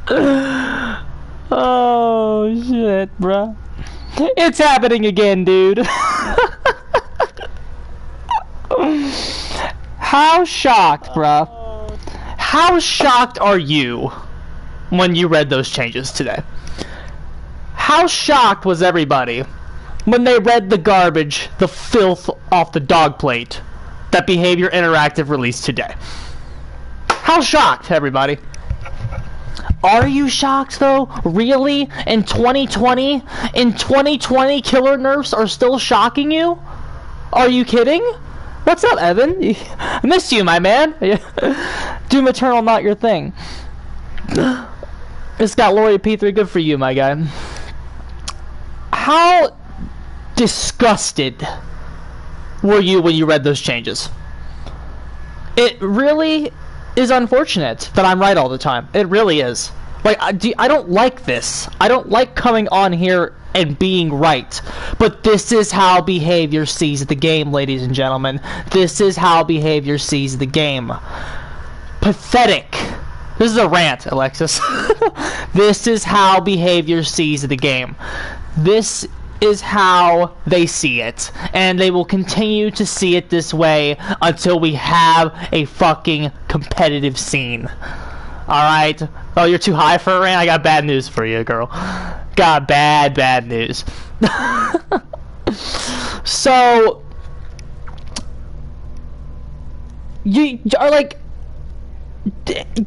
Oh shit, bruh. It's happening again, dude. How shocked, bruh? How shocked are you when you read those changes today? How shocked was everybody when they read the garbage, the filth off the dog plate that Behavior Interactive released today? How shocked, everybody? Are you shocked, though? Really? In 2020? In 2020, killer nerfs are still shocking you? Are you kidding? What's up, Evan? I missed you, my man. Doom Eternal, not your thing. It's got Lori P3. Good for you, my guy. How disgusted were you when you read those changes? It really is unfortunate that I'm right all the time. It really is. Like, I don't like this. I don't like coming on here and being right. But this is how Behavior sees the game, ladies and gentlemen. This is how Behavior sees the game. Pathetic. This is a rant, Alexis. This is how Behavior sees the game. This is how they see it, and they will continue to see it this way until we have a fucking competitive scene. Alright? Oh, you're too high for a rant? I got bad news for you, girl. Got bad news. So, you are like,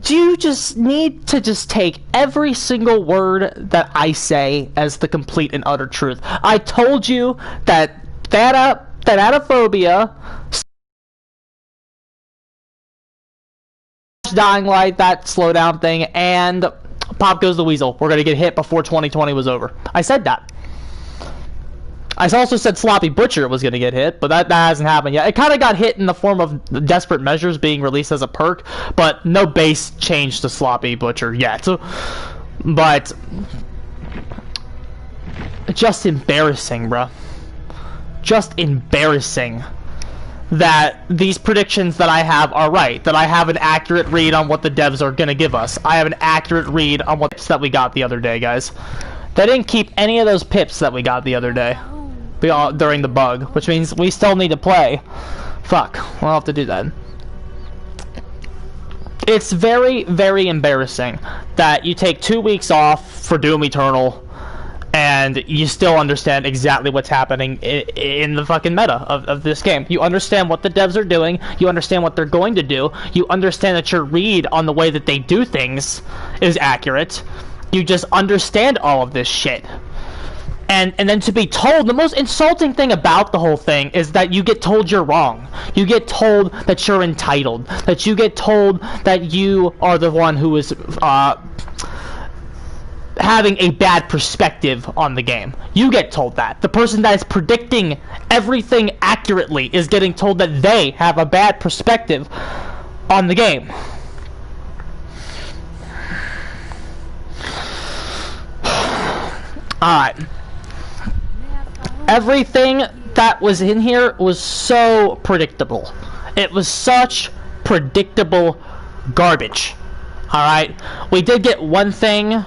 do you just need to just take every single word that I say as the complete and utter truth? I told you that Thanatophobia, Dying Light, that slowdown thing, and Pop Goes the Weasel we're gonna get hit before 2020 was over. I said that. I also said Sloppy Butcher was going to get hit, but that hasn't happened yet. It kind of got hit in the form of Desperate Measures being released as a perk, but no base change to Sloppy Butcher yet. But just embarrassing, bruh. Just embarrassing that these predictions that I have are right, that I have an accurate read on what the devs are going to give us. I have an accurate read on what that we got the other day, guys. They didn't keep any of those pips that we got the other day during the bug, which means we still need to play. Fuck, we'll have to do that. It's very, very embarrassing that you take 2 weeks off for Doom Eternal and you still understand exactly what's happening in the fucking meta of this game. You understand what the devs are doing, you understand what they're going to do, you understand that your read on the way that they do things is accurate. You just understand all of this shit. And then to be told, the most insulting thing about the whole thing is that you get told you're wrong. You get told that you're entitled. That you get told that you are the one who is having a bad perspective on the game. You get told that. The person that is predicting everything accurately is getting told that they have a bad perspective on the game. Alright. Everything that was in here was so predictable. It was such predictable garbage. Alright? We did get one thing.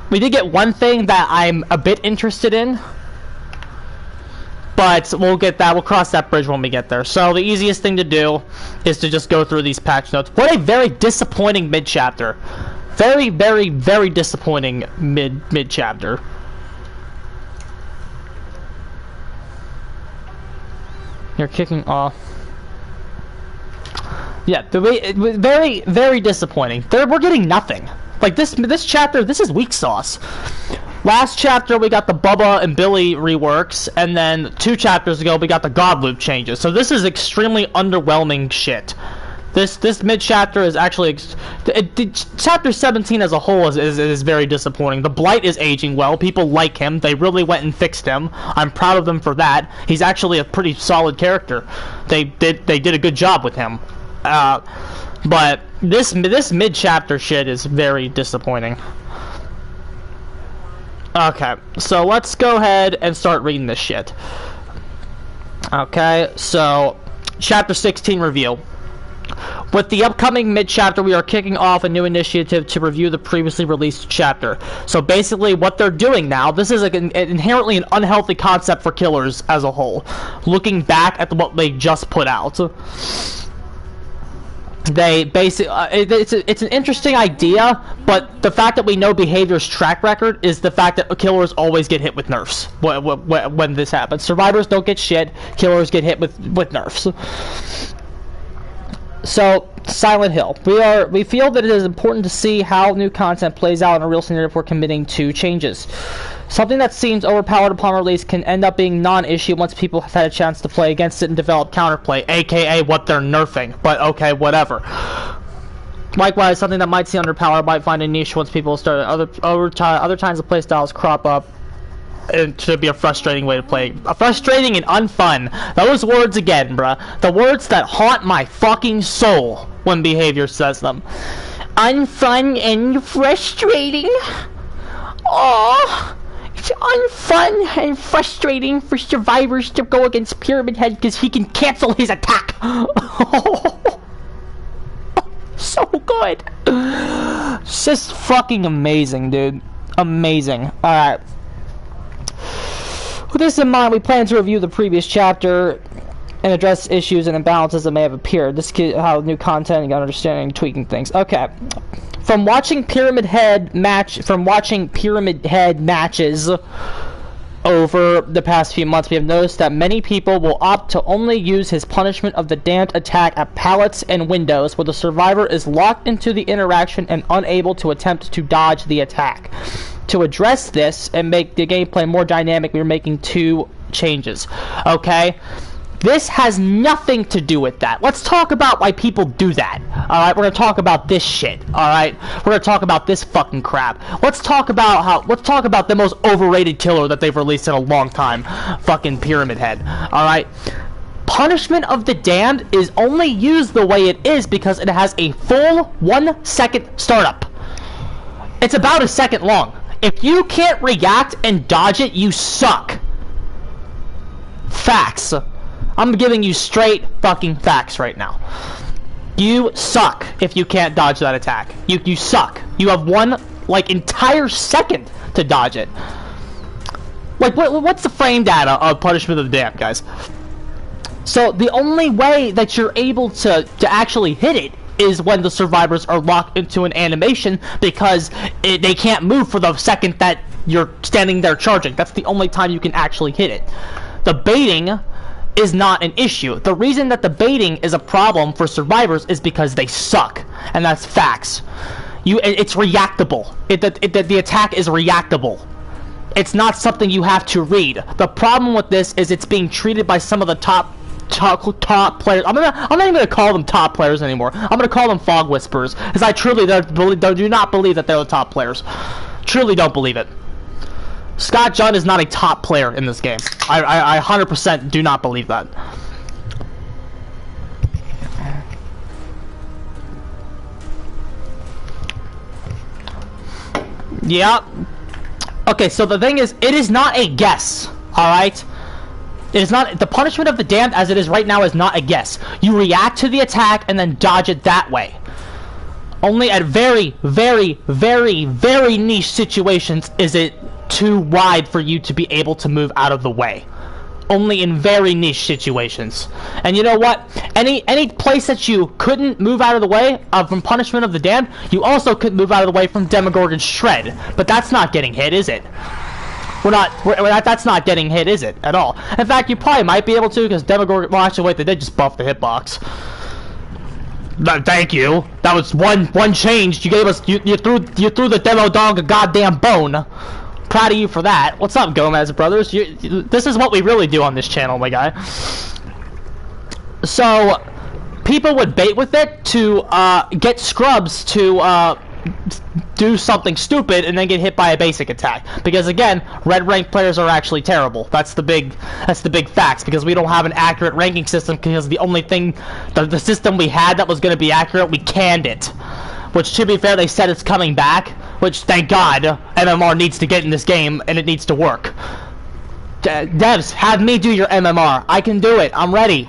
We did get one thing that I'm a bit interested in. But we'll get that. We'll cross that bridge when we get there. So the easiest thing to do is to just go through these patch notes. What a very disappointing mid-chapter. Very, very, very disappointing mid-chapter. You're kicking off. Yeah, it was very, very disappointing. We're getting nothing. Like this chapter, this is weak sauce. Last chapter we got the Bubba and Billy reworks, and then 2 chapters ago we got the God Loop changes. So this is extremely underwhelming shit. This mid chapter is actually chapter 17 as a whole is very disappointing. The Blight is aging well. People like him. They really went and fixed him. I'm proud of them for that. He's actually a pretty solid character. They did a good job with him. But this mid chapter shit is very disappointing. Okay, so let's go ahead and start reading this shit. Okay, so chapter 16 review. With the upcoming mid-chapter, we are kicking off a new initiative to review the previously released chapter. So basically what they're doing now, this is inherently an unhealthy concept for killers as a whole. Looking back at what they just put out. They basically, it's an interesting idea, but the fact that we know behavior's track record is the fact that killers always get hit with nerfs when this happens. Survivors don't get shit, killers get hit with nerfs. So, Silent Hill. We feel that it is important to see how new content plays out in a real scenario before committing to changes. Something that seems overpowered upon release can end up being non-issue once people have had a chance to play against it and develop counterplay, aka what they're nerfing. But okay, whatever. Likewise, something that might seem underpowered might find a niche once people start other times of playstyles crop up. It should be a frustrating way to play. Frustrating and unfun. Those words again, bruh. The words that haunt my fucking soul when behavior says them. Unfun and frustrating. Oh, it's unfun and frustrating for survivors to go against Pyramid Head because he can cancel his attack. So good. It's just fucking amazing, dude. Amazing. Alright. With this in mind, we plan to review the previous chapter and address issues and imbalances that may have appeared. This is how new content and understanding, tweaking things. Okay. From watching Pyramid Head matches over the past few months, we have noticed that many people will opt to only use his punishment of the damned attack at pallets and windows where the survivor is locked into the interaction and unable to attempt to dodge the attack. To address this and make the gameplay more dynamic, we're making two changes. Okay? This has nothing to do with that. Let's talk about why people do that. Alright, we're gonna talk about this shit. Alright? We're gonna talk about this fucking crap. Let's talk about the most overrated killer that they've released in a long time. Fucking Pyramid Head. Alright? Punishment of the Damned is only used the way it is because it has a full 1 second startup. It's about a second long. If you can't react and dodge it, you suck. Facts. I'm giving you straight fucking facts right now. You suck if you can't dodge that attack. You suck. You have one, like, entire second to dodge it. Like, what's the frame data of Punishment of the Damned, guys? So, the only way that you're able to actually hit it is when the survivors are locked into an animation because they can't move for the second that you're standing there charging. That's the only time you can actually hit it. The baiting is not an issue. The reason that the baiting is a problem for survivors is because they suck, and that's facts. It's reactable. The attack is reactable. It's not something you have to read. The problem with this is it's being treated by some of the top players. I'm not even gonna call them top players anymore. I'm gonna call them fog whisperers, because I truly do not believe that they're the top players. Truly don't believe it. Scott Junn is not a top player in this game. I 100% do not believe that. Yeah. Okay, so the thing is, it is not a guess. Alright? It is not. The Punishment of the Damned as it is right now is not a guess. You react to the attack and then dodge it that way. Only at very, very, very, very niche situations is it too wide for you to be able to move out of the way. Only in very niche situations. And you know what? Any place that you couldn't move out of the way from Punishment of the Damned, you also couldn't move out of the way from Demogorgon's Shred. But that's not getting hit, is it? That's not getting hit, is it? At all. In fact, you probably might be able to, because Demogorgon... Well, actually, wait, they did just buff the hitbox. Thank you. That was one change. You gave us... You threw the Demo Dog a goddamn bone. Proud of you for that. What's up, Gomez brothers? This is what we really do on this channel, my guy. So, people would bait with it to get scrubs to do something stupid and then get hit by a basic attack. Because again, red rank players are actually terrible. That's the big facts, because we don't have an accurate ranking system, because the only thing, the system we had that was going to be accurate, we canned it. Which, to be fair, they said it's coming back, which, thank God, MMR needs to get in this game, and it needs to work. Devs, have me do your MMR. I can do it. I'm ready.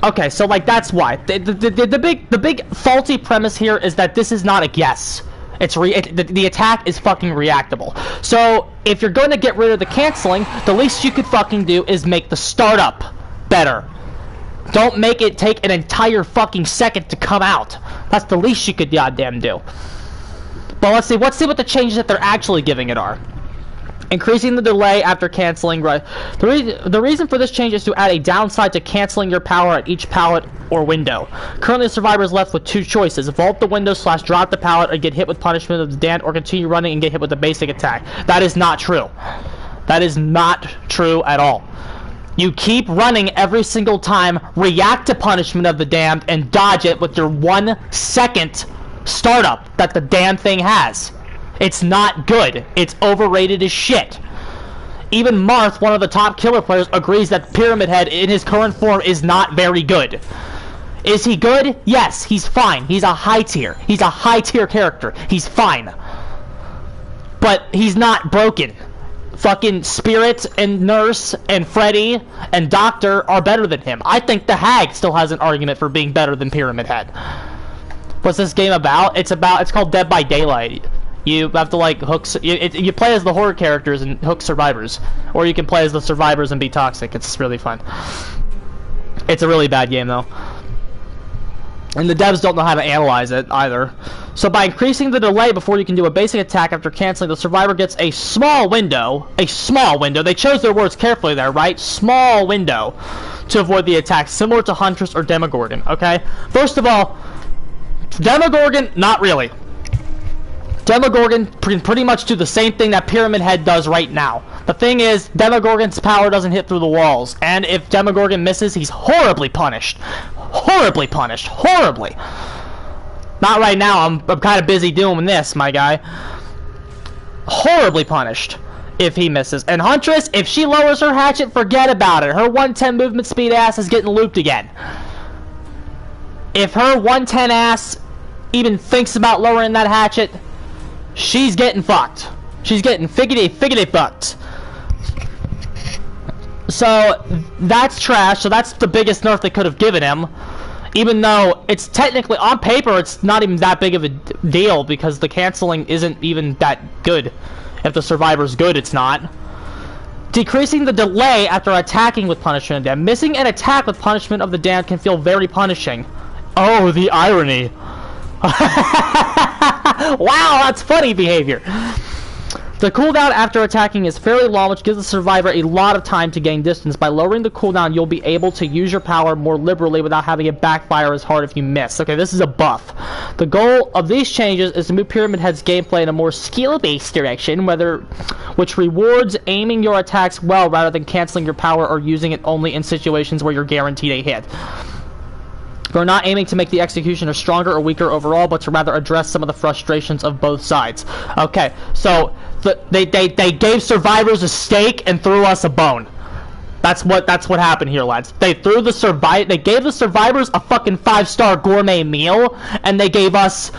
Okay, so like that's why the big faulty premise here is that this is not a guess. The attack is fucking reactable. So if you're going to get rid of the canceling, the least you could fucking do is make the startup better. Don't make it take an entire fucking second to come out. That's the least you could goddamn do. But let's see what the changes that they're actually giving it are. Increasing the delay after canceling. The reason for this change is to add a downside to canceling your power at each pallet or window. Currently, the survivor is left with two choices: vault the window / drop the pallet, or get hit with punishment of the damned, or continue running and get hit with a basic attack. That is not true. That is not true at all. You keep running every single time, react to punishment of the damned, and dodge it with your 1 second startup that the damn thing has. It's not good. It's overrated as shit. Even Marth, one of the top killer players, agrees that Pyramid Head in his current form is not very good. Is he good? Yes, he's fine. He's a high tier. He's a high tier character. He's fine. But he's not broken. Fucking Spirit and Nurse and Freddy and Doctor are better than him. I think the Hag still has an argument for being better than Pyramid Head. What's this game about? It's called Dead by Daylight. You have to like hook. You play as the horror characters and hook survivors, or you can play as the survivors and be toxic. It's really fun. It's a really bad game though, and the devs don't know how to analyze it either. So by increasing the delay before you can do a basic attack after canceling, the survivor gets a small window. A small window. They chose their words carefully there, right? Small window to avoid the attack, similar to Huntress or Demogorgon. Okay. First of all, Demogorgon, not really. Demogorgon can pretty much do the same thing that Pyramid Head does right now. The thing is, Demogorgon's power doesn't hit through the walls, and if Demogorgon misses, he's horribly punished. Horribly punished. Horribly. Not right now. I'm kind of busy doing this, my guy. Horribly punished if he misses. And Huntress, if she lowers her hatchet, forget about it. Her 110 movement speed ass is getting looped again. If her 110 ass even thinks about lowering that hatchet, she's getting fucked. She's getting figgity fucked. So that's trash. So that's the biggest nerf they could have given him. Even though it's technically, on paper, it's not even that big of a deal because the canceling isn't even that good. If the survivor's good, it's not. Decreasing the delay after attacking with punishment of the damned. Missing an attack with punishment of the damned can feel very punishing. Oh, the irony. Wow, that's funny behavior. The cooldown after attacking is fairly long, which gives the survivor a lot of time to gain distance. By lowering the cooldown, you'll be able to use your power more liberally without having it backfire as hard if you miss. Okay, this is a buff. The goal of these changes is to move Pyramid Head's gameplay in a more skill-based direction, which rewards aiming your attacks well rather than canceling your power or using it only in situations where you're guaranteed a hit. We're not aiming to make the executioner stronger or weaker overall, but to rather address some of the frustrations of both sides. Okay, so they gave survivors a steak and threw us a bone. That's what happened here, lads. They gave the survivors a fucking 5-star gourmet meal, and they gave us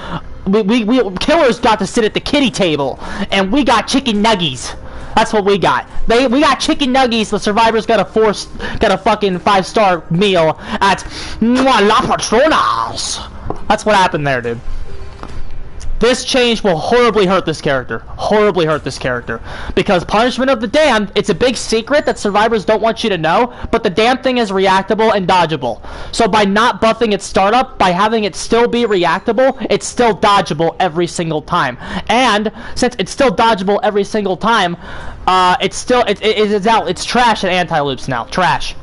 we killers got to sit at the kiddie table, and we got chicken nuggies. That's what we got. We got chicken nuggies. The survivors got a fucking 5-star meal at La Patronas. That's what happened there, dude. This change will horribly hurt this character. Horribly hurt this character. Because Punishment of the Damned, it's a big secret that survivors don't want you to know, but the damn thing is reactable and dodgeable. So by not buffing its startup, by having it still be reactable, it's still dodgeable every single time. And since it's still dodgeable every single time, it's out. It's trash at anti-loops now. Trash.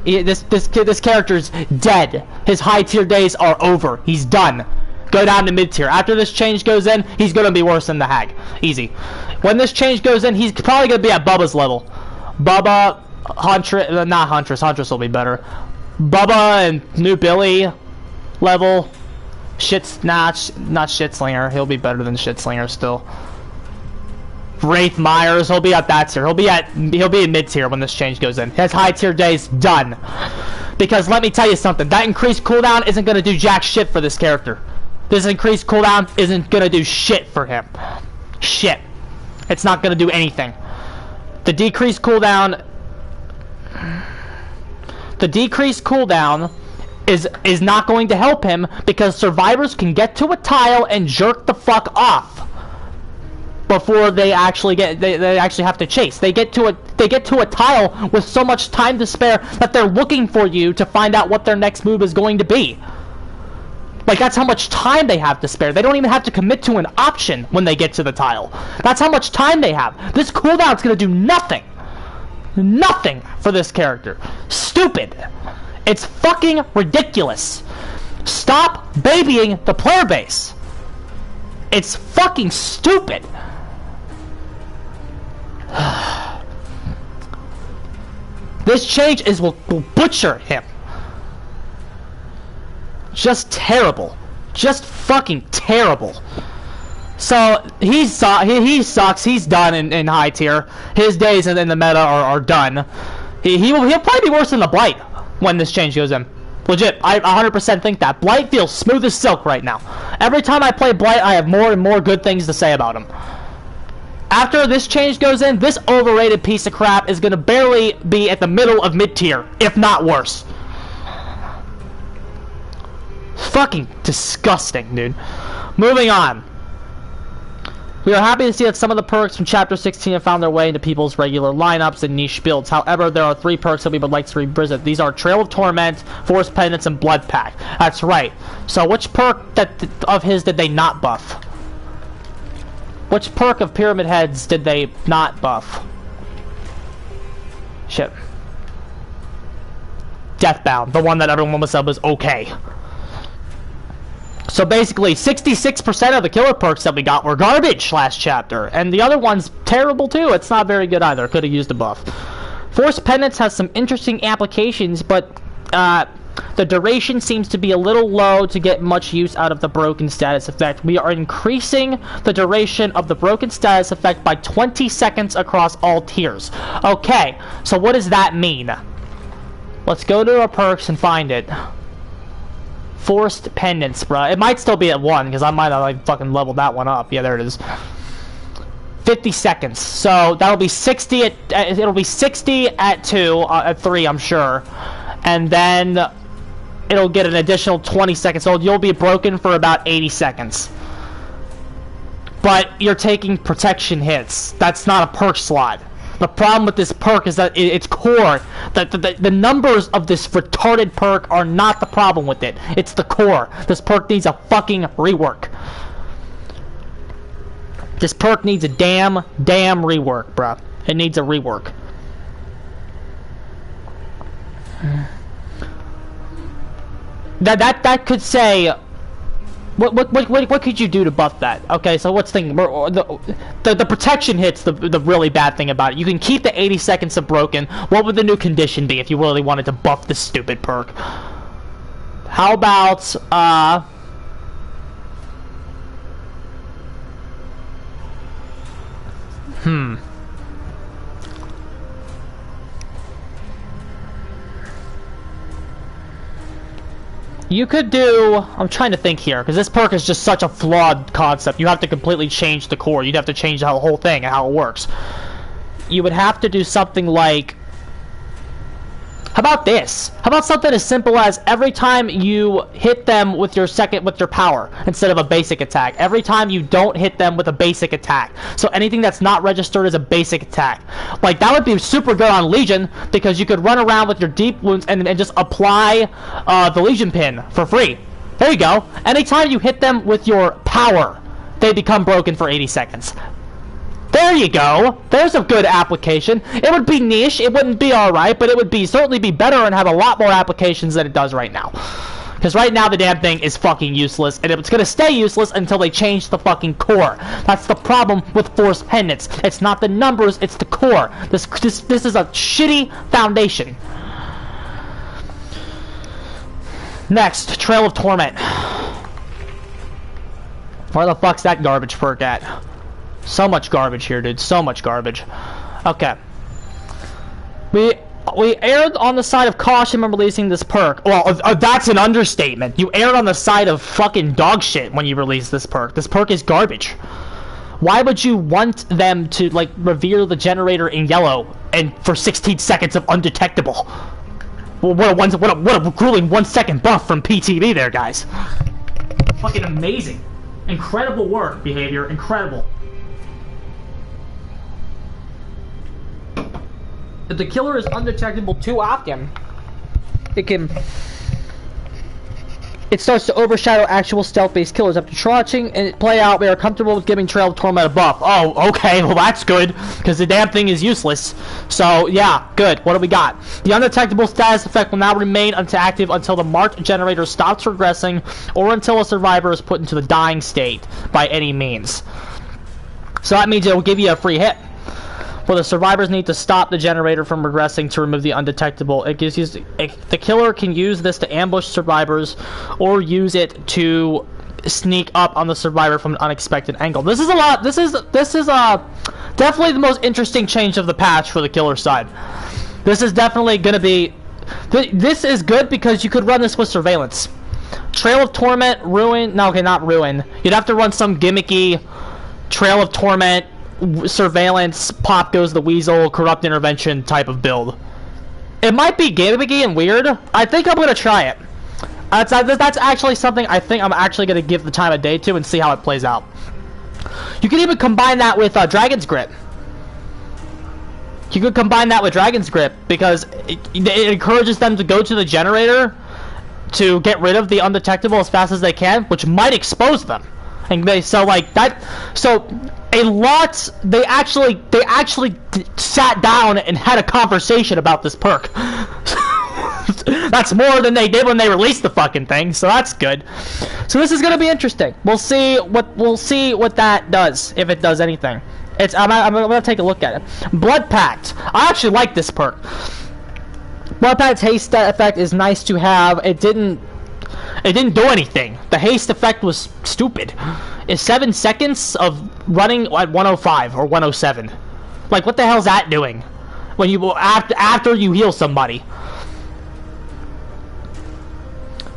This character's dead. His high tier days are over. He's done. Go down to mid-tier. After this change goes in, he's going to be worse than the Hag. Easy. When this change goes in, he's probably going to be at Bubba's level. Bubba, Huntress, not Huntress. Huntress will be better. Bubba and New Billy level. Not Shitslinger. He'll be better than Shitslinger still. Wraith Myers, he'll be at that tier. He'll be in mid-tier when this change goes in. His high-tier days done. Because let me tell you something, that increased cooldown isn't going to do jack shit for this character. This increased cooldown isn't gonna do shit for him. Shit. It's not gonna do anything. The decreased cooldown The decreased cooldown is not going to help him because survivors can get to a tile and jerk the fuck off before they actually they actually have to chase. They get to a tile with so much time to spare that they're looking for you to find out what their next move is going to be. Like, that's how much time they have to spare. They don't even have to commit to an option when they get to the tile. That's how much time they have. This cooldown's gonna do nothing. Nothing for this character. Stupid. It's fucking ridiculous. Stop babying the player base. It's fucking stupid. This change will butcher him. Just terrible. Just fucking terrible. So he sucks. He's done in high tier. His days in the meta are done. He'll probably be worse than the Blight when this change goes in. Legit, I 100% think that. Blight feels smooth as silk right now. Every time I play Blight, I have more and more good things to say about him. After this change goes in, this overrated piece of crap is gonna barely be at the middle of mid-tier, if not worse. Fucking disgusting, dude. Moving on. We are happy to see that some of the perks from Chapter 16 have found their way into people's regular lineups and niche builds. However, there are 3 perks that we would like to revisit. These are Trail of Torment, Force Penance, and Blood Pact. That's right. So which perk of his did they not buff? Which perk of Pyramid Heads did they not buff? Shit. Deathbound, the one that everyone said was okay. So basically, 66% of the killer perks that we got were garbage last chapter, and the other one's terrible too. It's not very good either. Could have used a buff. Force Penance has some interesting applications, but the duration seems to be a little low to get much use out of the broken status effect. We are increasing the duration of the broken status effect by 20 seconds across all tiers. Okay, so what does that mean? Let's go to our perks and find it. Forced Pendants, bruh. It might still be at 1, because I might have like fucking leveled that one up. Yeah, there it is. 50 seconds. So that'll be 60 at it'll be 60 at 2, at 3, I'm sure. And then it'll get an additional 20 seconds. So you'll be broken for about 80 seconds. But you're taking protection hits. That's not a perk slot. The problem with this perk is that it's core. The numbers of this retarded perk are not the problem with it. It's the core. This perk needs a fucking rework. This perk needs a damn rework, bruh. It needs a rework. That could say... What could you do to buff that? Okay, so what's the protection hits the really bad thing about it. You can keep the 80 seconds of broken. What would the new condition be if you really wanted to buff this stupid perk? How about You could do... I'm trying to think here, because this perk is just such a flawed concept. You have to completely change the core. You'd have to change the whole thing and how it works. You would have to do something like... How about this? How about something as simple as every time you hit them with your power instead of a basic attack. Every time you don't hit them with a basic attack. So anything that's not registered as a basic attack. Like, that would be super good on Legion, because you could run around with your deep wounds and just apply the Legion pin for free. There you go. Anytime you hit them with your power, they become broken for 80 seconds. There you go. There's a good application. It would be niche. It wouldn't be alright, but it would certainly be better and have a lot more applications than it does right now. Because right now the damn thing is fucking useless, and it's gonna stay useless until they change the fucking core. That's the problem with Force Pendants. It's not the numbers, it's the core. This is a shitty foundation. Next, Trail of Torment. Where the fuck's that garbage perk at? So much garbage here, dude. So much garbage. Okay. We erred on the side of caution when releasing this perk. Well, that's an understatement. You erred on the side of fucking dog shit when you released this perk. This perk is garbage. Why would you want them to, like, revere the generator in yellow and for 16 seconds of undetectable? Well, what a grueling 1 second buff from PTB there, guys. Fucking amazing. Incredible work, behavior. Incredible. If the killer is undetectable too often, it starts to overshadow actual stealth-based killers. After watching and play out, we are comfortable with giving Trail of Torment a buff. Oh, okay, well that's good, because the damn thing is useless. So, yeah, good. What do we got? The undetectable status effect will now remain active until the marked generator stops regressing, or until a survivor is put into the dying state by any means. So that means it will give you a free hit. Well, the survivors need to stop the generator from regressing to remove the undetectable. It gives you the killer can use this to ambush survivors, or use it to sneak up on the survivor from an unexpected angle. This is a lot. This is definitely the most interesting change of the patch for the killer side. This is definitely going to be. This is good because you could run this with surveillance. Trail of Torment, Ruin. No, okay, not Ruin. You'd have to run some gimmicky Trail of Torment, surveillance, pop goes the weasel, corrupt intervention type of build. It might be gimmicky and weird. I think I'm gonna try it. That's actually something I think I'm actually gonna give the time of day to and see how it plays out. You can even combine that with Dragon's Grip. You could combine that with Dragon's Grip because it encourages them to go to the generator to get rid of the undetectable as fast as they can, which might expose them. And they actually sat down and had a conversation about this perk. That's more than they did when they released the fucking thing, so that's good. So this is gonna be interesting. We'll see what that does, if it does anything. I'm gonna take a look at it. Blood Pact. I actually like this perk. Blood Pact's haste effect is nice to have. It didn't do anything. The haste effect was stupid. It's 7 seconds of running at 105 or 107. Like, what the hell's that doing? When you after you heal somebody.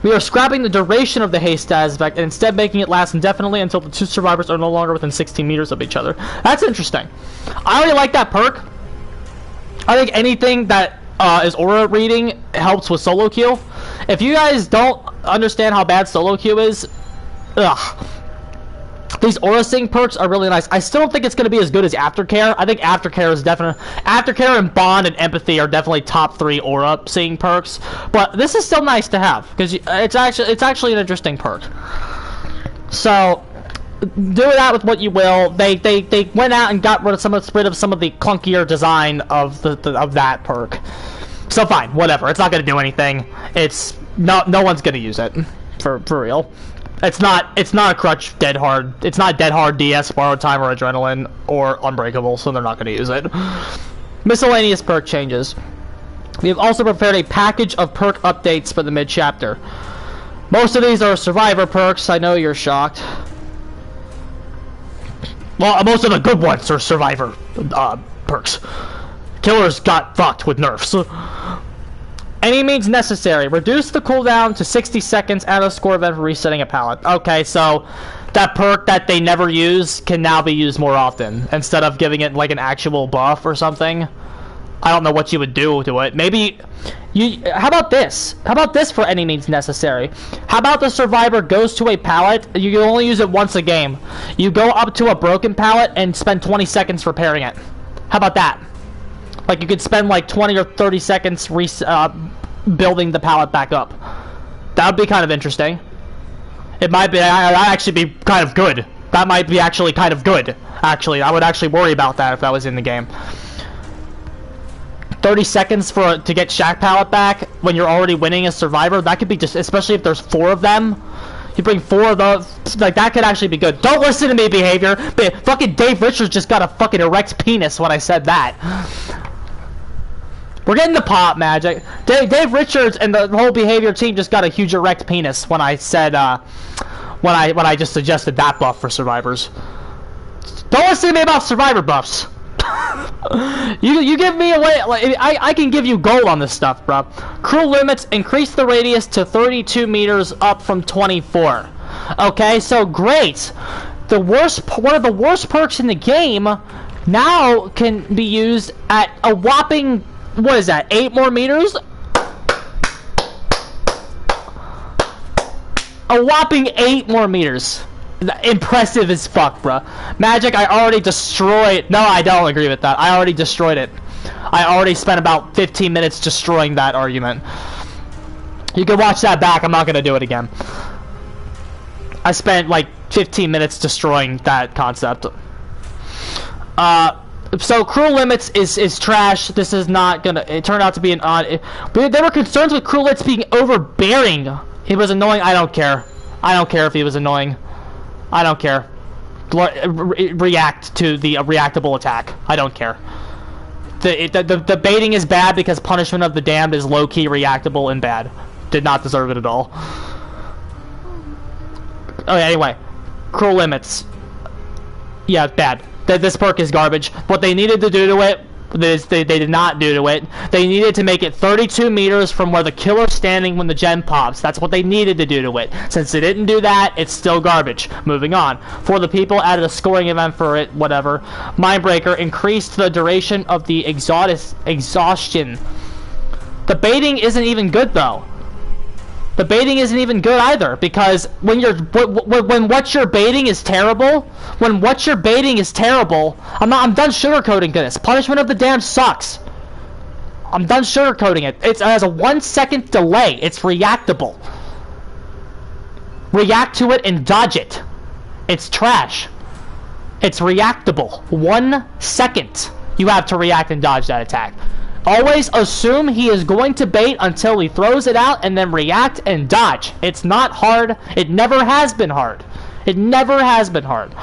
We are scrapping the duration of the haste status effect and instead making it last indefinitely until the two survivors are no longer within 16 meters of each other. That's interesting. I really like that perk. I think anything that is aura reading helps with solo queue. If you guys don't understand how bad solo queue is, these aura sync perks are really nice. I still don't think it's going to be as good as Aftercare. I think Aftercare is definitely... Aftercare and Bond and Empathy are definitely top 3 aura sync perks. But this is still nice to have because it's actually an interesting perk. So do that with what you will. They went out and got rid of some of the clunkier design of that perk. So fine, whatever. It's not going to do anything. It's no one's going to use it for real. It's not a crutch dead hard. It's not dead hard DS, borrowed time, or adrenaline, or unbreakable, so they're not going to use it. Miscellaneous perk changes. We have also prepared a package of perk updates for the mid-chapter. Most of these are survivor perks. I know you're shocked. Well, most of the good ones are survivor perks. Killers got fucked with nerfs. Any means necessary. Reduce the cooldown to 60 seconds at a score event for resetting a pallet. Okay, so that perk that they never use can now be used more often instead of giving it like an actual buff or something. I don't know what you would do to it. Maybe you... How about this? How about this for any means necessary? How about the survivor goes to a pallet, you can only use it once a game. You go up to a broken pallet and spend 20 seconds repairing it. How about that? Like, you could spend like 20 or 30 seconds building the pallet back up. That would be kind of interesting. It might be actually be kind of good. That might be actually kind of good. Actually, I would actually worry about that if that was in the game. 30 seconds to get Shack pallet back when you're already winning as survivor. That could be just, especially if there's 4 of them. You bring 4 of those, like, that could actually be good. Don't listen to me, behavior. But fucking Dave Richards just got a fucking erect penis when I said that. We're getting the pop magic. Dave Richards and the whole behavior team just got a huge erect penis when I said, when I just suggested that buff for survivors. Don't listen to me about survivor buffs. you give me away. Like, I can give you gold on this stuff, bro. Cruel limits increase the radius to 32 meters up from 24. Okay, so great. One of the worst perks in the game now can be used at a whopping, what is that, 8 more meters? A whopping 8 more meters. Impressive as fuck, bruh. Magic, I already destroyed. No, I don't agree with that. I already destroyed it. I already spent about 15 minutes destroying that argument. You can watch that back. I'm not going to do it again. I spent like 15 minutes destroying that concept. So Cruel Limits is trash. This is not gonna. It turned out to be an odd. There were concerns with Cruel Limits being overbearing. He was annoying. I don't care. I don't care if he was annoying. I don't care. React to the reactable attack. I don't care. The baiting is bad because Punishment of the Damned is low-key reactable and bad. Did not deserve it at all. Okay, anyway. Cruel Limits. Yeah, it's bad. This perk is garbage. What they needed to do to it, they did not do to it. They needed to make it 32 meters from where the killer's standing when the gem pops. That's what they needed to do to it. Since they didn't do that, it's still garbage. Moving on. For the people, added a scoring event for it, whatever. Mindbreaker increased the duration of the exhaustion. The baiting isn't even good, though. The baiting isn't even good either, because when what you're baiting is terrible, I'm done sugarcoating this. Punishment of the Damned sucks. I'm done sugarcoating it. It has a 1 second delay. It's reactable. React to it and dodge it. It's trash. It's reactable. 1 second you have to react and dodge that attack. Always assume he is going to bait until he throws it out and then react and dodge. It's not hard. It never has been hard. It never has been hard.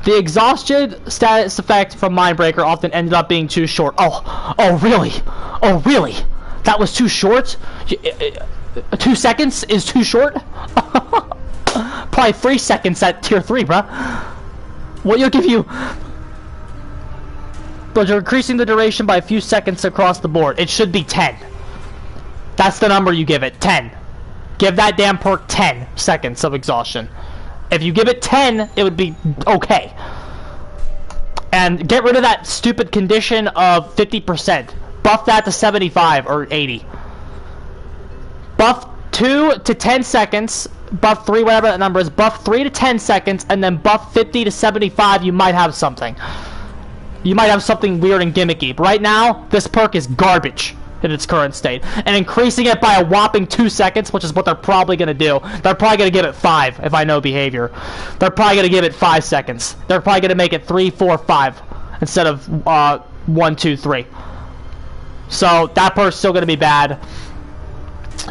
The exhaustion status effect from Mindbreaker often ended up being too short. Oh, really? Oh, really? That was too short? 2 seconds is too short? Probably 3 seconds at tier 3, bruh. What you'll give you... But you're increasing the duration by a few seconds across the board. It should be 10. That's the number you give it. 10. Give that damn perk 10 seconds of exhaustion. If you give it 10, it would be okay. And get rid of that stupid condition of 50%. Buff that to 75 or 80. Buff 2 to 10 seconds. Buff 3, whatever that number is. Buff 3 to 10 seconds. And then buff 50 to 75. You might have something. You might have something weird and gimmicky. But right now, this perk is garbage in its current state. And increasing it by a whopping 2 seconds, which is what they're probably going to do. They're probably going to give it 5, if I know behavior. They're probably going to give it 5 seconds. They're probably going to make it 3, 4, 5 instead of 1, 2, 3. So that perk's still going to be bad.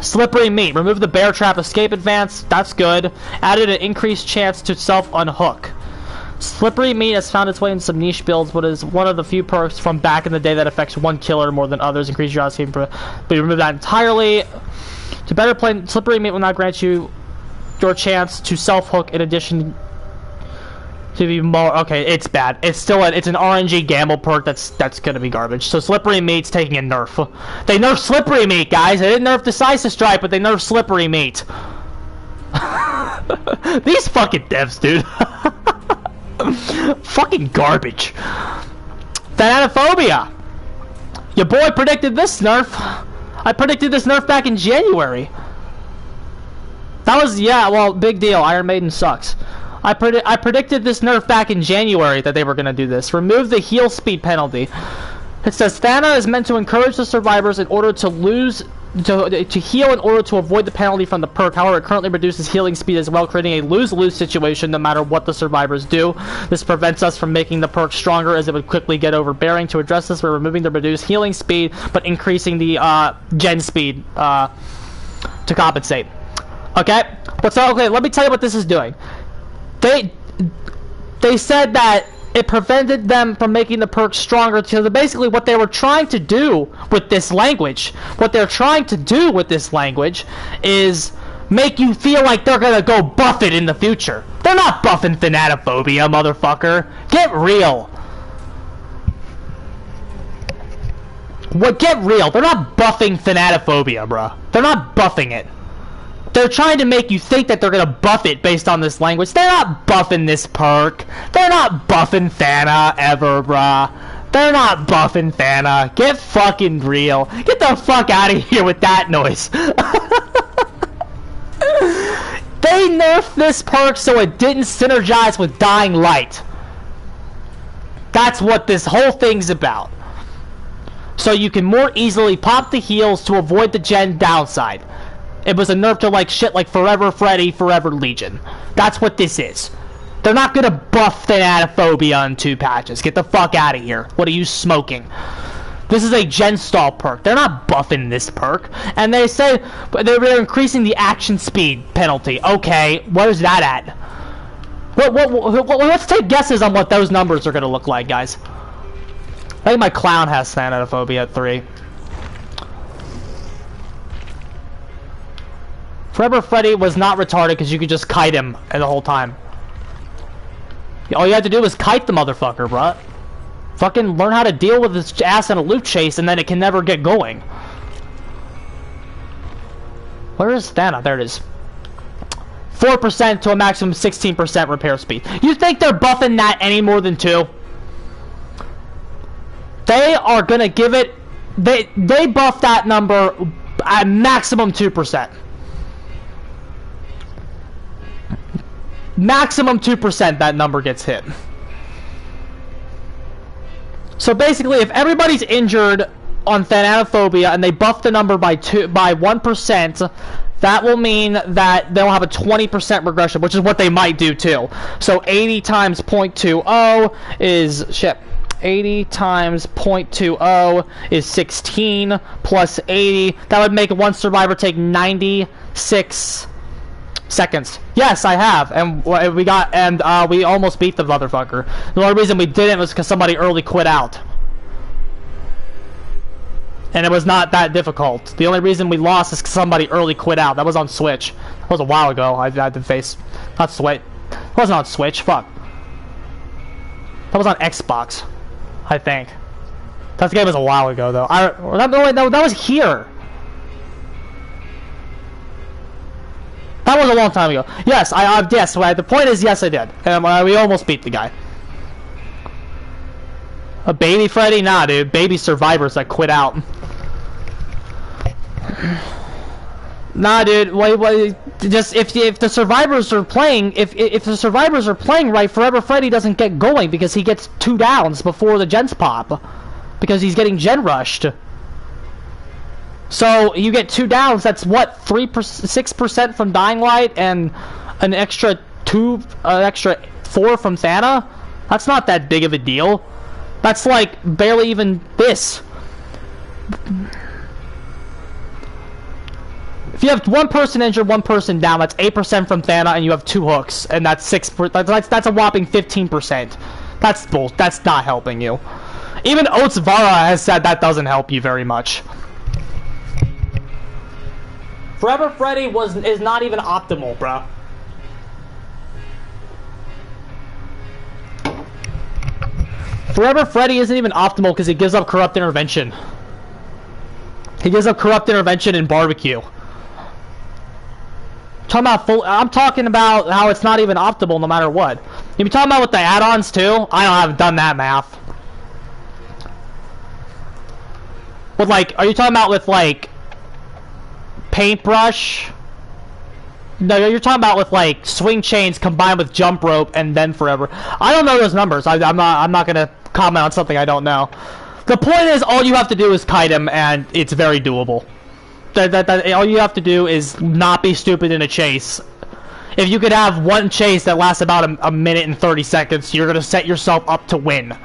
Slippery Meat. Remove the bear trap escape advance. That's good. Added an increased chance to self-unhook. Slippery Meat has found its way in some niche builds, but is one of the few perks from back in the day that affects one killer more than others. Increase your odds, but you remove that entirely. To better play, Slippery Meat will not grant you your chance to self-hook in addition to be more. Okay, it's bad. It's still it's an RNG gamble perk that's gonna be garbage. So Slippery Meat's taking a nerf. They nerfed Slippery Meat, guys. They didn't nerf Decisive Strike, but they nerfed Slippery Meat. These fucking devs, dude. Fucking garbage. Thanatophobia. Your boy predicted this nerf. I predicted this nerf back in January. That was, yeah, well, big deal. Iron Maiden sucks. I predicted this nerf back in January that they were going to do this. Remove the heal speed penalty. It says Thana is meant to encourage the survivors in order to heal in order to avoid the penalty from the perk. However, it currently reduces healing speed as well, creating a lose-lose situation no matter what the survivors do. This prevents us from making the perk stronger as it would quickly get overbearing. To address this, we're removing the reduced healing speed but increasing the gen speed to compensate. Okay? Okay, let me tell you what this is doing. They said that it prevented them from making the perk stronger. So basically what they were trying to do with this language, is make you feel like they're gonna go buff it in the future. They're not buffing Thanatophobia, motherfucker. Get real. Get real. They're not buffing Thanatophobia, bruh. They're not buffing it. They're trying to make you think that they're gonna buff it based on this language. They're not buffing this perk. They're not buffing Thana ever, bruh. They're not buffing Thana. Get fucking real. Get the fuck out of here with that noise. They nerfed this perk so it didn't synergize with Dying Light. That's what this whole thing's about. So you can more easily pop the heals to avoid the gen downside. It was a nerf to like shit like Forever Freddy, Forever Legion. That's what this is. They're not gonna buff Thanatophobia in 2 patches. Get the fuck out of here. What are you smoking? This is a gen stall perk. They're not buffing this perk. And they say they're increasing the action speed penalty. Okay, where's that at? Let's take guesses on what those numbers are gonna look like, guys. I think my clown has Thanatophobia at 3. Forever Freddy was not retarded because you could just kite him the whole time. All you had to do was kite the motherfucker, bruh. Fucking learn how to deal with his ass in a loot chase and then it can never get going. Where is Thana? There it is. 4% to a maximum 16% repair speed. You think they're buffing that any more than 2? They are gonna give it... They buff that number at maximum 2%. Maximum 2% that number gets hit. So basically, if everybody's injured on Thanatophobia and they buff the number by 1%, that will mean that they'll have a 20% regression, which is what they might do too. So 80 times 0.20 is shit. 80 times 0.20 is 16 plus 80. That would make one survivor take 96 seconds. Yes, I have, and we almost beat the motherfucker. The only reason we didn't was because somebody early quit out, and it was not that difficult. The only reason we lost is because somebody early quit out. That was on Switch. That was a while ago. I had to face, not Switch. It wasn't on Switch. Fuck. That was on Xbox, I think. That game was a while ago, though. That was here. That was a long time ago. Yes, yes. The point is, yes, I did. And we almost beat the guy. A baby Freddy? Nah, dude. Baby survivors that quit out. Nah, dude. Wait. Just if the survivors are playing, if the survivors are playing right, Forever Freddy doesn't get going because he gets 2 downs before the gens pop, because he's getting gen rushed. So you get 2 downs. That's what, 6% from Dying Light and an extra 4 from Thana. That's not that big of a deal. That's like barely even this. If you have 1 person injured, 1 person down, that's 8% from Thana, and you have 2 hooks, and that's 6%. That's a whopping 15%. That's not helping you. Even Oates Vara has said that doesn't help you very much. Forever Freddy is not even optimal, bro. Forever Freddy isn't even optimal because he gives up Corrupt Intervention. He gives up Corrupt Intervention and Barbecue. I'm talking about how it's not even optimal no matter what. You be talking about with the add-ons too? I haven't done that math. With like, are you talking about with like Paintbrush? No, you're talking about with like swing chains combined with jump rope and then Forever. I don't know those numbers. I'm not gonna comment on something I don't know. The point is, all you have to do is kite him, and it's very doable. All you have to do is not be stupid in a chase. If you could have 1 chase that lasts about a minute and 30 seconds, you're gonna set yourself up to win.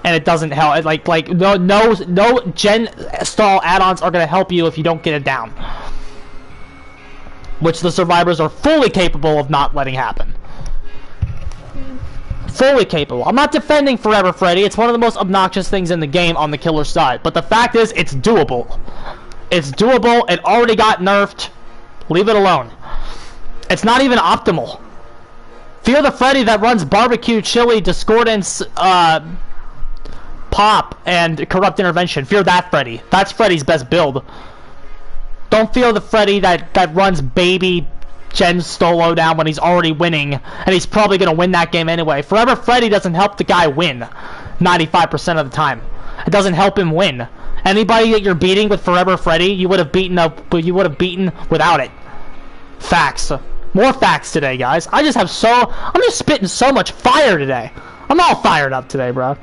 And it doesn't help. Like no gen stall add-ons are gonna help you if you don't get it down, which the survivors are fully capable of not letting happen. Fully capable. I'm not defending Forever Freddy. It's one of the most obnoxious things in the game on the killer side. But the fact is, it's doable. It's doable. It already got nerfed. Leave it alone. It's not even optimal. Fear the Freddy that runs Barbecue, Chili, Discordance, Pop, and Corrupt Intervention. Fear that Freddy. That's Freddy's best build. Don't fear the Freddy that runs Baby Gen Stolo down when he's already winning, and he's probably going to win that game anyway. Forever Freddy doesn't help the guy win 95% of the time. It doesn't help him win. Anybody that you're beating with Forever Freddy, you would have beaten without it. Facts. More facts today, guys. I'm just spitting so much fire today. I'm all fired up today, bro.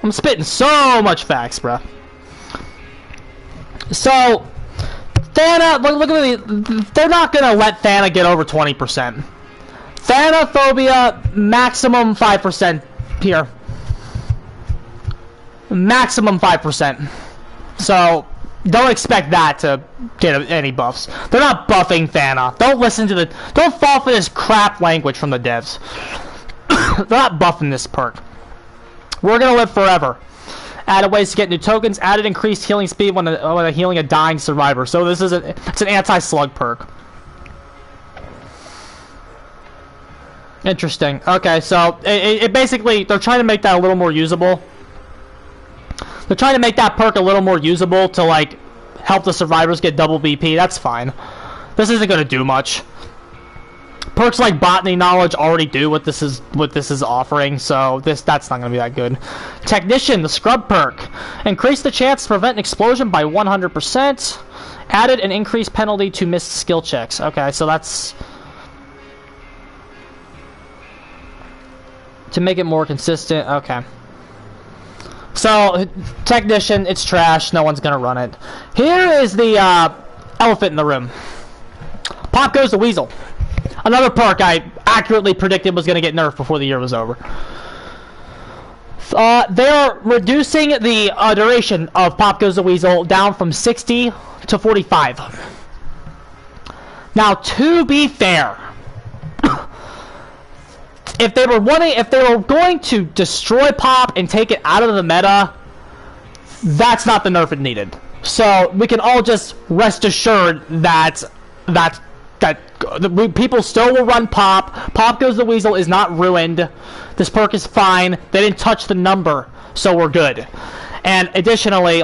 I'm spitting so much facts, bro. So, Thana, look at me. They're not gonna let Thana get over 20%. Thanophobia, maximum 5% here. Maximum 5%. So, don't expect that to get any buffs. They're not buffing Thana. Don't fall for this crap language from the devs. They're not buffing this perk. We're gonna live forever. Added ways to get new tokens. Added increased healing speed when healing a dying survivor. So this is it's an anti-slug perk. Interesting. Okay, so it basically, they're trying to make that a little more usable. They're trying to make that perk a little more usable to, like, help the survivors get double BP. That's fine. This isn't going to do much. Perks like Botany Knowledge already do what this is offering, so that's not going to be that good. Technician, the Scrub perk. Increase the chance to prevent an explosion by 100%. Added an increased penalty to missed skill checks. Okay, so that's... to make it more consistent. Okay. So, Technician, it's trash. No one's gonna run it. Here is the elephant in the room. Pop goes the Weasel. Another perk I accurately predicted was gonna get nerfed before the year was over. They are reducing the duration of Pop goes the Weasel down from 60 to 45. Now, to be fair, if they were going to destroy Pop and take it out of the meta, that's not the nerf it needed. So we can all just rest assured that people still will run Pop. Pop goes the Weasel is not ruined. This perk is fine. They didn't touch the number, so we're good. And additionally,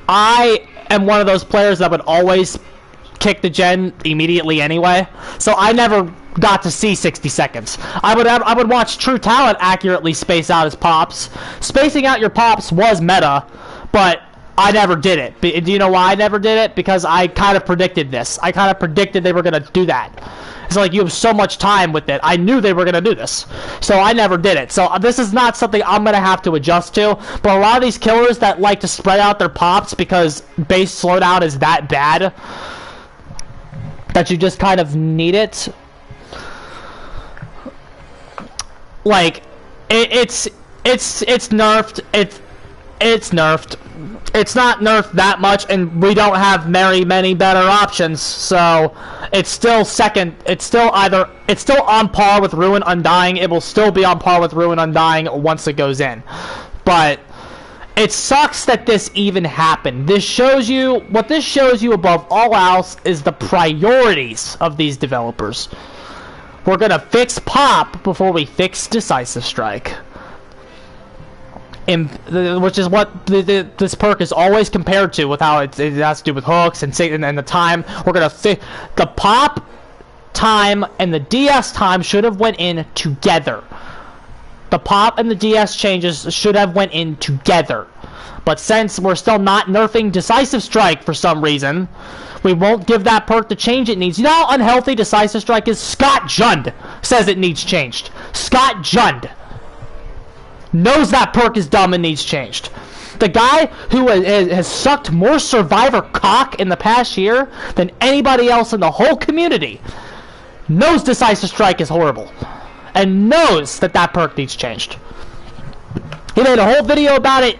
I am one of those players that would always kick the gen immediately anyway, so I never got to see 60 seconds. I would watch True Talent accurately space out his pops. Spacing out your pops was meta, but I never did it. Do you know why I never did it? Because I kind of predicted this. I kind of predicted they were going to do that. It's like you have so much time with it. I knew they were going to do this. So I never did it. So this is not something I'm going to have to adjust to. But a lot of these killers that like to spread out their pops because base slowdown is that bad that you just kind of need it. Like, it's nerfed. It's nerfed. It's not nerfed that much, and we don't have many better options. So it's still second. It's still on par with Ruin Undying. It will still be on par with Ruin Undying once it goes in. But it sucks that this even happened. This shows you above all else is the priorities of these developers. We're gonna fix Pop before we fix Decisive Strike. Which is what this perk is always compared to, with how it has to do with hooks and the time. We're gonna fix the Pop time and the DS time should have went in together. The Pop and the DS changes should have went in together. But since we're still not nerfing Decisive Strike for some reason, we won't give that perk the change it needs. You know how unhealthy Decisive Strike is? Scott Jund says it needs changed. Scott Jund knows that perk is dumb and needs changed. The guy who has sucked more Survivor cock in the past year than anybody else in the whole community knows Decisive Strike is horrible and knows that perk needs changed. He made a whole video about it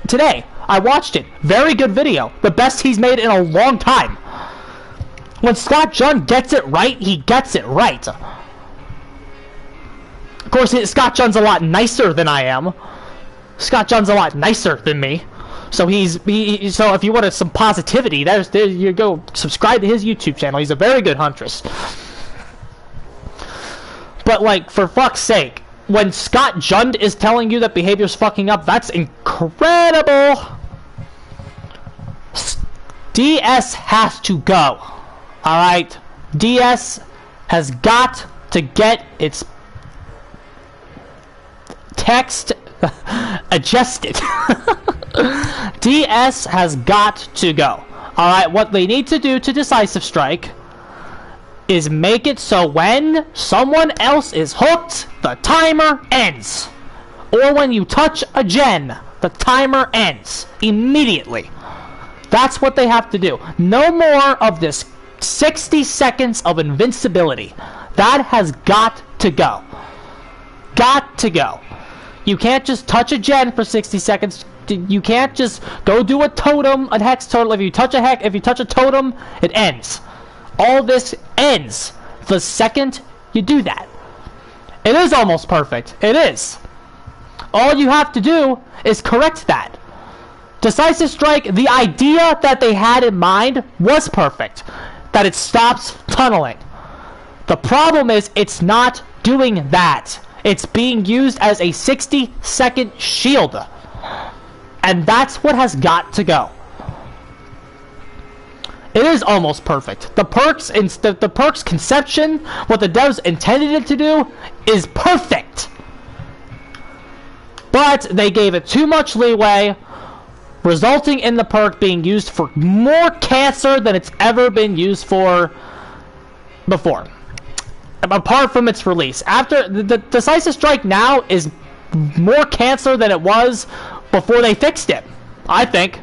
today. I watched it. Very good video. The best he's made in a long time. When Scott Jund gets it right, he gets it right. Of course, Scott Jund's a lot nicer than I am. Scott Jund's a lot nicer than me. So so if you wanted some positivity, there you go. Subscribe to his YouTube channel. He's a very good Huntress. But, like, for fuck's sake, when Scott Jund is telling you that behavior's fucking up, that's incredible. DS has to go. Alright? DS has got to get its text adjusted. DS has got to go. Alright, what they need to do to Decisive Strike is make it so when someone else is hooked, the timer ends. Or when you touch a gen, the timer ends immediately. That's what they have to do. No more of this 60 seconds of invincibility. That has got to go. Got to go. You can't just touch a gen for 60 seconds. You can't just go do a totem, a hex totem. If you touch a totem, it ends. All this ends the second you do that. It is almost perfect. It is. All you have to do is correct that. Decisive Strike, the idea that they had in mind was perfect. That it stops tunneling. The problem is it's not doing that. It's being used as a 60-second shield. And that's what has got to go. It is almost perfect. The perks conception, what the devs intended it to do, is perfect. But they gave it too much leeway, resulting in the perk being used for more cancer than it's ever been used for before. Apart from its release. After the Decisive Strike now is more cancer than it was before they fixed it, I think.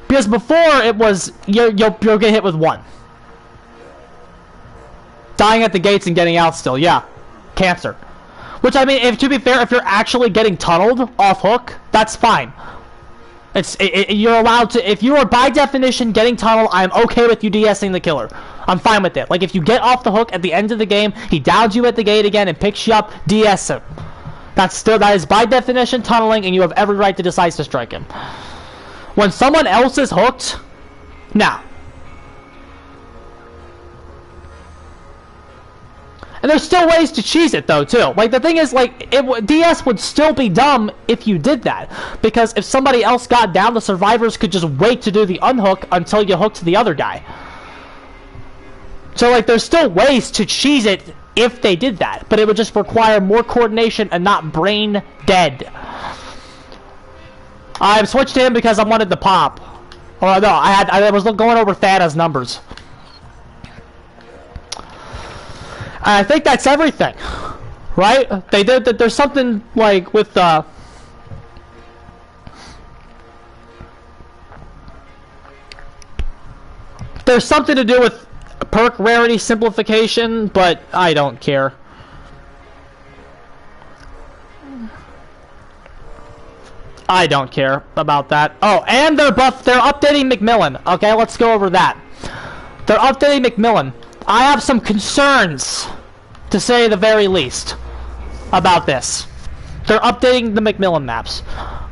Because before it was you'll get hit with one. Dying at the gates and getting out still, yeah. Cancer. Which, I mean, to be fair, if you're actually getting tunneled off hook, that's fine. You're allowed to, if you are by definition getting tunneled, I'm okay with you DSing the killer. I'm fine with it. Like, if you get off the hook at the end of the game, he downs you at the gate again and picks you up, DS him. That is by definition tunneling, and you have every right to Decisive Strike him. When someone else is hooked, now. And there's still ways to cheese it, though, too. Like, the thing is, like, DS would still be dumb if you did that. Because if somebody else got down, the survivors could just wait to do the unhook until you hooked the other guy. So, like, there's still ways to cheese it if they did that. But it would just require more coordination and not brain dead. I switched to him because I wanted the pop. Or, no, I was going over Thana's numbers. I think that's everything, right? They did that. There's something like with there's something to do with perk rarity simplification, but I don't care. I don't care about that. Oh, and they're updating McMillan. Okay, let's go over that. They're updating McMillan. I have some concerns, to say the very least, about this. They're updating the McMillan maps.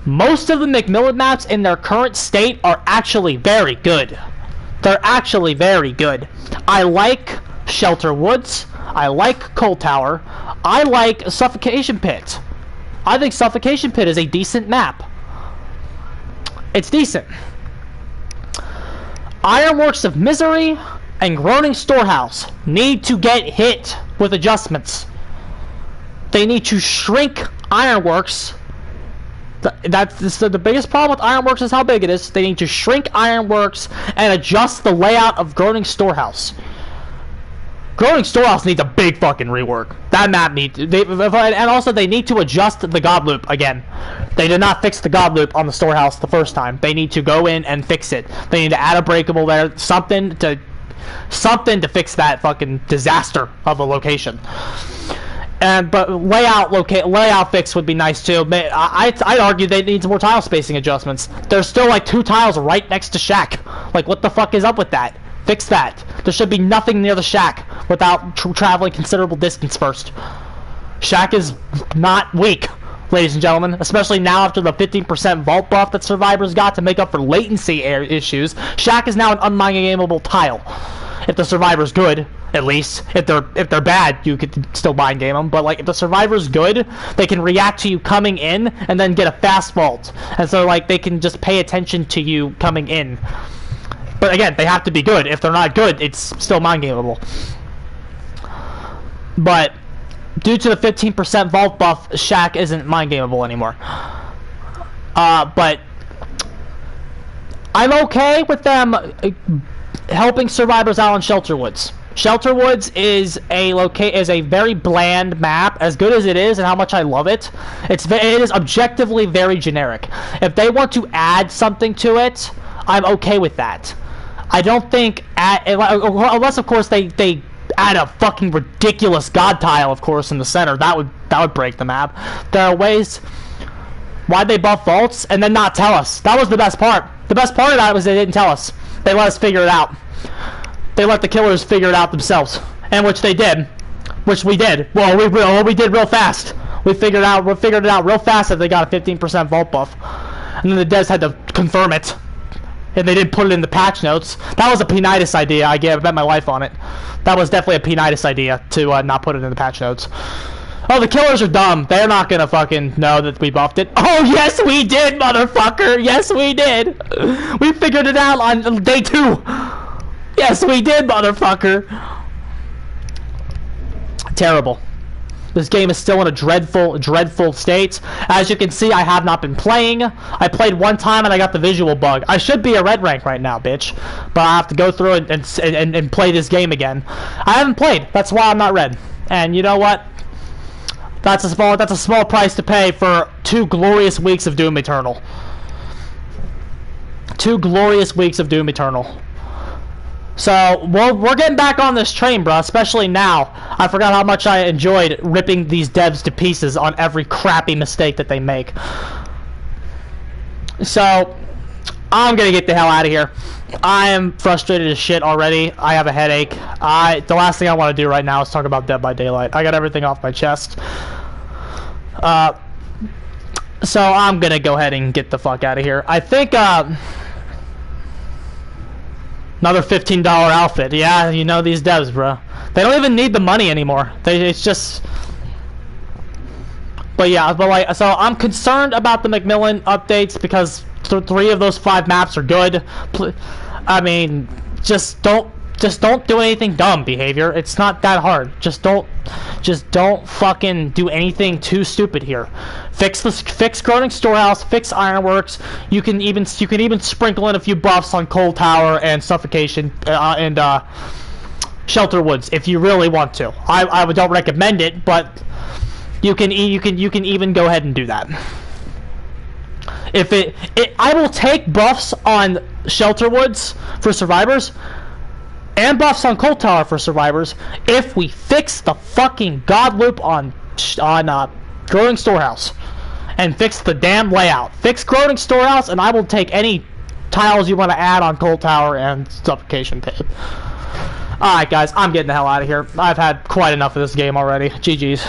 Most of the McMillan maps in their current state are actually very good. They're actually very good. I like Shelter Woods. I like Coal Tower. I like Suffocation Pit. I think Suffocation Pit is a decent map. It's decent. Ironworks of Misery and Groaning Storehouse need to get hit with adjustments. They need to shrink Ironworks. That's the biggest problem with Ironworks is how big it is. They need to shrink Ironworks and adjust the layout of Groaning Storehouse. Groaning Storehouse needs a big fucking rework. That map needs... and also, they need to adjust the God Loop again. They did not fix the God Loop on the Storehouse the first time. They need to go in and fix it. They need to add a breakable there. Something to fix that fucking disaster of a location. But layout fix would be nice too. I'd argue they need some more tile spacing adjustments. There's still like 2 tiles right next to Shack. Like, what the fuck is up with that? Fix that. There should be nothing near the Shack without traveling considerable distance first. Shack is not weak, ladies and gentlemen, especially now after the 15% vault buff that survivors got to make up for latency issues. Shack is now an unmine-gameable tile. If the survivor's good, at least. If they're bad, you could still mind game them. But like, if the survivor's good, they can react to you coming in and then get a fast vault. And so like, they can just pay attention to you coming in. But again, they have to be good. If they're not good, it's still mind gameable. But due to the 15% vault buff, Shack isn't mind gameable anymore. But I'm okay with them helping survivors out on Shelterwoods. Shelterwoods is a very bland map, as good as it is and how much I love it. It is objectively very generic. If they want to add something to it, I'm okay with that. I don't think, unless of course they add a fucking ridiculous god tile, of course, in the center. That would break the map. There are ways. Why'd they buff vaults and then not tell us? That was the best part. The best part of that was they didn't tell us. They let us figure it out. They let the killers figure it out themselves, and which they did, which we did. Well, we did real fast. We figured it out real fast that they got a 15% vault buff, and then the devs had to confirm it, and they didn't put it in the patch notes. That was a P-nitis idea. I bet my life on it. That was definitely a P-nitis idea to not put it in the patch notes. Oh, the killers are dumb. They're not gonna fucking know that we buffed it. Oh, yes, we did, motherfucker. Yes, we did. We figured it out on day 2. Yes, we did, motherfucker. Terrible. This game is still in a dreadful state. As you can see, I have not been playing. I played one time and I got the visual bug. I should be a red rank right now, bitch. But I have to go through and play this game again. I haven't played. That's why I'm not red. And you know what? That's a small price to pay for 2 glorious weeks of Doom Eternal. 2 glorious weeks of Doom Eternal. So, we're getting back on this train, bro, especially now. I forgot how much I enjoyed ripping these devs to pieces on every crappy mistake that they make. So, I'm gonna get the hell out of here. I am frustrated as shit already. I have a headache. The last thing I want to do right now is talk about Dead by Daylight. I got everything off my chest. So, I'm gonna go ahead and get the fuck out of here. I think, another $15 outfit. Yeah, you know these devs, bro. They don't even need the money anymore. It's just... But yeah, so I'm concerned about the Macmillan updates because 3 of those 5 maps are good. I mean, just don't do anything dumb, behavior. It's not that hard. Just don't fucking do anything too stupid here. Fix Groaning Storehouse, fix Ironworks. You can even sprinkle in a few buffs on Cold Tower and Suffocation and Shelterwoods if you really want to. I don't recommend it, but you can even go ahead and do that. If I will take buffs on Shelterwoods for survivors and buffs on Cold Tower for survivors if we fix the fucking god loop on Groaning Storehouse and fix the damn layout. Fix Groaning Storehouse and I will take any tiles you want to add on Cold Tower and Suffocation Pit. Alright guys, I'm getting the hell out of here. I've had quite enough of this game already. GG's.